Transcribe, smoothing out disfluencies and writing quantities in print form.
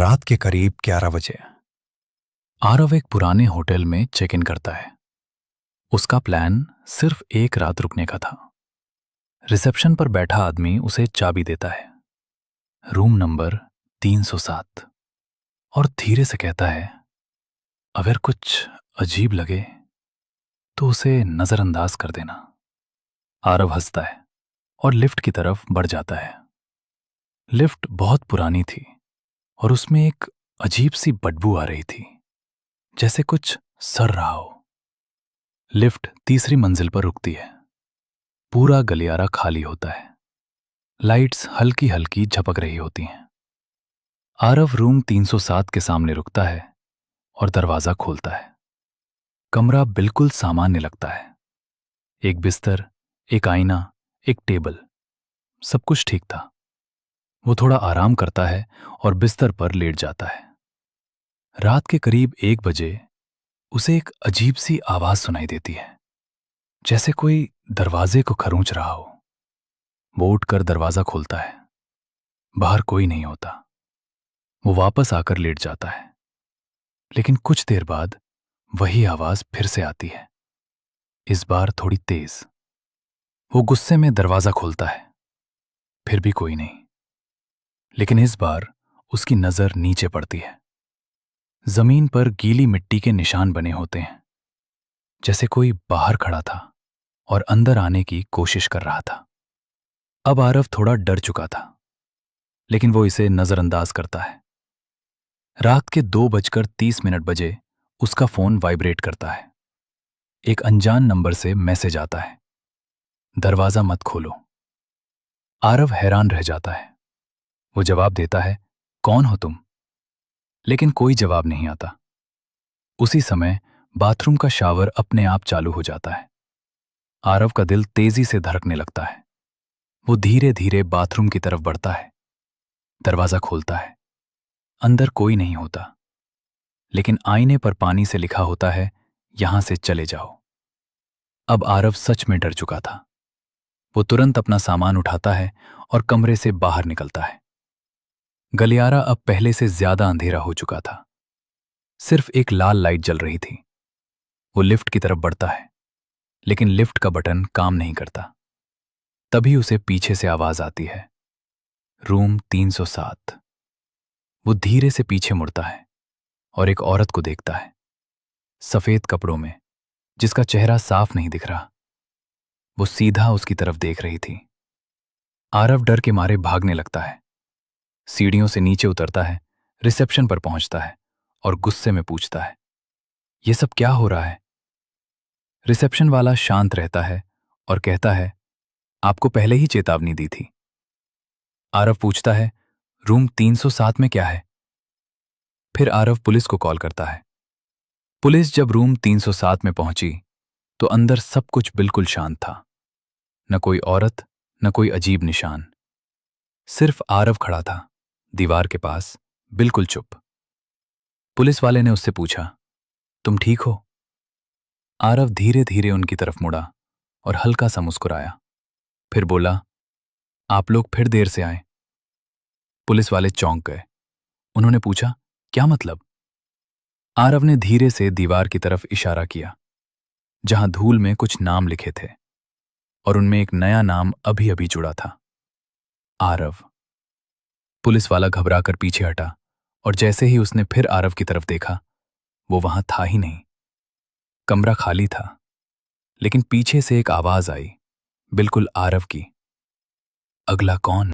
रात के करीब 11 बजे आरव एक पुराने होटल में चेक इन करता है। उसका प्लान सिर्फ एक रात रुकने का था। रिसेप्शन पर बैठा आदमी उसे चाबी देता है, रूम नंबर 307, और धीरे से कहता है, अगर कुछ अजीब लगे तो उसे नजरअंदाज कर देना। आरव हंसता है और लिफ्ट की तरफ बढ़ जाता है। लिफ्ट बहुत पुरानी थी और उसमें एक अजीब सी बदबू आ रही थी, जैसे कुछ सड़ रहा हो। लिफ्ट तीसरी मंजिल पर रुकती है। पूरा गलियारा खाली होता है। लाइट्स हल्की हल्की झपक रही होती हैं। आरव रूम 307 के सामने रुकता है और दरवाजा खोलता है। कमरा बिल्कुल सामान्य लगता है। एक बिस्तर, एक आईना, एक टेबल, सब कुछ ठीक था। वो थोड़ा आराम करता है और बिस्तर पर लेट जाता है। रात के करीब 1 बजे उसे एक अजीब सी आवाज सुनाई देती है, जैसे कोई दरवाजे को खरोंच रहा हो। वो उठकर दरवाजा खोलता है। बाहर कोई नहीं होता। वो वापस आकर लेट जाता है, लेकिन कुछ देर बाद वही आवाज फिर से आती है, इस बार थोड़ी तेज। वो गुस्से में दरवाजा खोलता है, फिर भी कोई नहीं। लेकिन इस बार उसकी नजर नीचे पड़ती है। जमीन पर गीली मिट्टी के निशान बने होते हैं, जैसे कोई बाहर खड़ा था और अंदर आने की कोशिश कर रहा था। अब आरव थोड़ा डर चुका था, लेकिन वो इसे नजरअंदाज करता है। रात के 2:30 बजे उसका फोन वाइब्रेट करता है। एक अनजान नंबर से मैसेज आता है, दरवाजा मत खोलो। आरव हैरान रह जाता है। वो जवाब देता है, कौन हो तुम? लेकिन कोई जवाब नहीं आता। उसी समय बाथरूम का शावर अपने आप चालू हो जाता है। आरव का दिल तेजी से धड़कने लगता है। वो धीरे धीरे बाथरूम की तरफ बढ़ता है। दरवाजा खोलता है। अंदर कोई नहीं होता, लेकिन आईने पर पानी से लिखा होता है, यहां से चले जाओ। अब आरव सच में डर चुका था। वो तुरंत अपना सामान उठाता है और कमरे से बाहर निकलता है। गलियारा अब पहले से ज्यादा अंधेरा हो चुका था। सिर्फ एक लाल लाइट जल रही थी। वो लिफ्ट की तरफ बढ़ता है, लेकिन लिफ्ट का बटन काम नहीं करता। तभी उसे पीछे से आवाज आती है, रूम 307। वो धीरे से पीछे मुड़ता है और एक औरत को देखता है, सफेद कपड़ों में, जिसका चेहरा साफ नहीं दिख रहा। वो सीधा उसकी तरफ देख रही थी। आरव डर के मारे भागने लगता है। सीढ़ियों से नीचे उतरता है, रिसेप्शन पर पहुंचता है और गुस्से में पूछता है, ये सब क्या हो रहा है? रिसेप्शन वाला शांत रहता है और कहता है, आपको पहले ही चेतावनी दी थी। आरव पूछता है, रूम 307 में क्या है? फिर आरव पुलिस को कॉल करता है। पुलिस जब रूम 307 में पहुंची तो अंदर सब कुछ बिल्कुल शांत था। न कोई औरत, न कोई अजीब निशान। सिर्फ आरव खड़ा था, दीवार के पास, बिल्कुल चुप। पुलिस वाले ने उससे पूछा, तुम ठीक हो? आरव धीरे धीरे उनकी तरफ मुड़ा और हल्का सा मुस्कुराया। फिर बोला, आप लोग फिर देर से आए। पुलिस वाले चौंक गए। उन्होंने पूछा, क्या मतलब? आरव ने धीरे से दीवार की तरफ इशारा किया, जहां धूल में कुछ नाम लिखे थे और उनमें एक नया नाम अभी अभी जुड़ा था, आरव। पुलिस वाला घबराकर पीछे हटा और जैसे ही उसने फिर आरव की तरफ देखा, वो वहां था ही नहीं। कमरा खाली था, लेकिन पीछे से एक आवाज आई, बिल्कुल आरव की, अगला कौन?